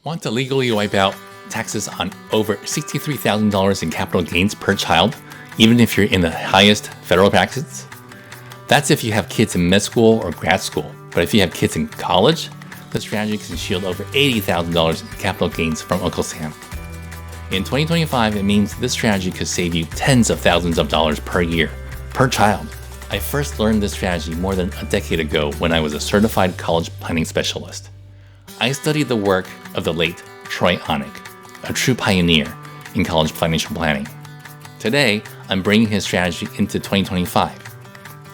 Want to legally wipe out taxes on over $63,000 in capital gains per child, even if you're in the highest federal brackets? That's if you have kids in med school or grad school. But if you have kids in college, the strategy can shield over $80,000 in capital gains from Uncle Sam. In 2025, it means this strategy could save you tens of thousands of dollars per year, per child. I first learned this strategy more than a decade ago when I was a certified college planning specialist. I studied the work of the late Troy Onik, a true pioneer in college financial planning. Today, I'm bringing his strategy into 2025,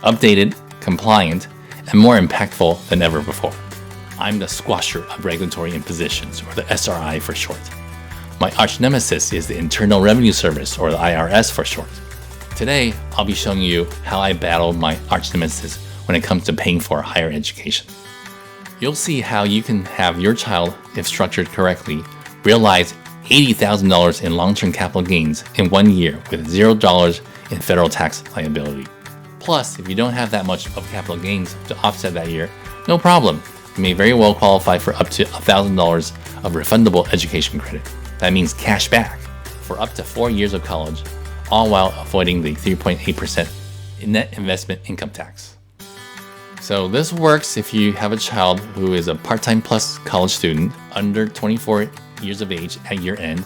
updated, compliant, and more impactful than ever before. I'm the squasher of regulatory impositions, or the SRI for short. My arch nemesis is the Internal Revenue Service, or the IRS for short. Today, I'll be showing you how I battle my arch nemesis when it comes to paying for higher education. You'll see how you can have your child, if structured correctly, realize $80,000 in long-term capital gains in 1 year with $0 in federal tax liability. Plus, if you don't have that much of capital gains to offset that year, no problem. You may very well qualify for up to $1,000 of refundable education credit. That means cash back for up to 4 years of college, all while avoiding the 3.8% net investment income tax. So this works if you have a child who is a part-time plus college student under 24 years of age at year end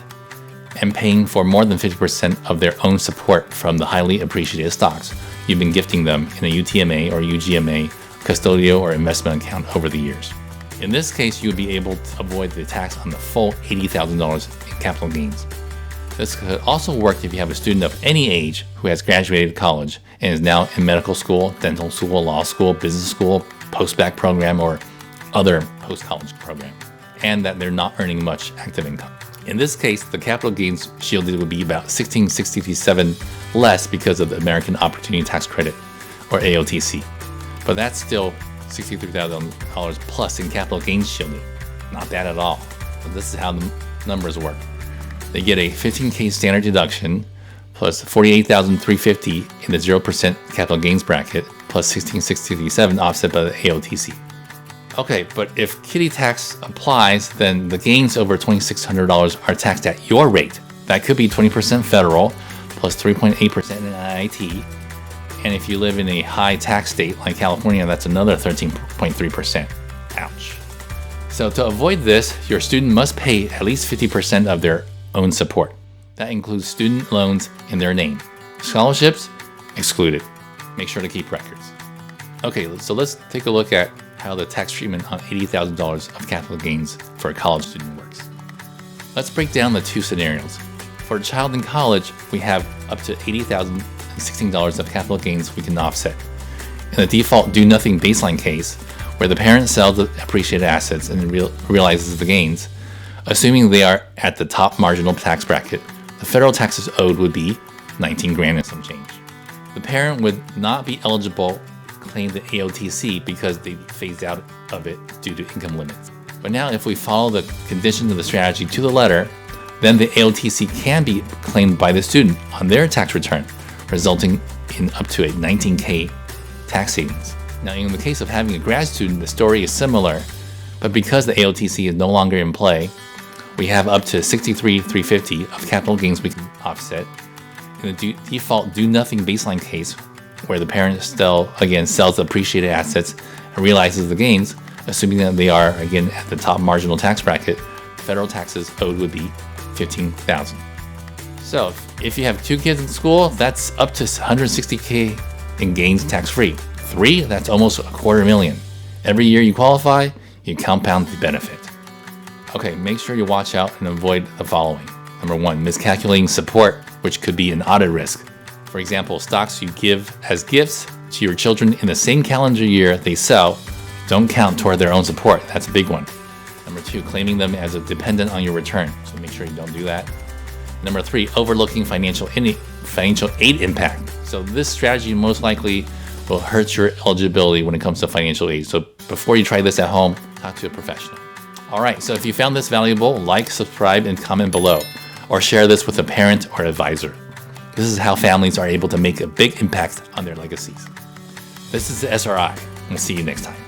and paying for more than 50% of their own support from the highly appreciated stocks you've been gifting them in a UTMA or UGMA custodial or investment account over the years. In this case, you would be able to avoid the tax on the full $80,000 in capital gains. This could also work if you have a student of any age who has graduated college and is now in medical school, dental school, law school, business school, post-bac program, or other post-college program, and that they're not earning much active income. In this case, the capital gains shielded would be about $1,667 less because of the American Opportunity Tax Credit, or AOTC. But that's still $63,000 plus in capital gains shielding. Not bad at all. So this is how the numbers work. They get a $15,000 standard deduction plus $48,350 in the 0% capital gains bracket plus $1,667 offset by the AOTC. Okay, but if Kiddie Tax applies, then the gains over $2,600 are taxed at your rate. That could be 20% federal plus 3.8% in IIT. And if you live in a high tax state like California, that's another 13.3%. Ouch. So to avoid this, your student must pay at least 50% of their own support. That includes student loans in their name. Scholarships, excluded. Make sure to keep records. Okay, so let's take a look at how the tax treatment on $80,000 of capital gains for a college student works. Let's break down the two scenarios. For a child in college, we have up to $80,016 of capital gains we can offset. In the default do-nothing baseline case, where the parent sells the appreciated assets and realizes the gains, assuming they are at the top marginal tax bracket, the federal taxes owed would be $19,000 and some change. The parent would not be eligible to claim the AOTC because they phased out of it due to income limits. But now if we follow the conditions of the strategy to the letter, then the AOTC can be claimed by the student on their tax return, resulting in up to a $19,000 tax savings. Now in the case of having a grad student, the story is similar, but because the AOTC is no longer in play, we have up to $63,350 of capital gains we can offset. In the default do-nothing baseline case, where the parent still, again, sells the appreciated assets and realizes the gains, assuming that they are, again, at the top marginal tax bracket, federal taxes owed would be $15,000. So, if you have 2 kids in school, that's up to $160,000 in gains tax-free. 3, that's almost $250,000. Every year you qualify, you compound the benefit. Okay, make sure you watch out and avoid the following. Number 1, miscalculating support, which could be an audit risk. For example, stocks you give as gifts to your children in the same calendar year they sell don't count toward their own support. That's a big one. Number 2, claiming them as a dependent on your return. So make sure you don't do that. Number 3, overlooking financial aid impact. So this strategy most likely will hurt your eligibility when it comes to financial aid. So before you try this at home, talk to a professional. All right, so if you found this valuable, like, subscribe, and comment below, or share this with a parent or advisor. This is how families are able to make a big impact on their legacies. This is the SRI. We'll see you next time.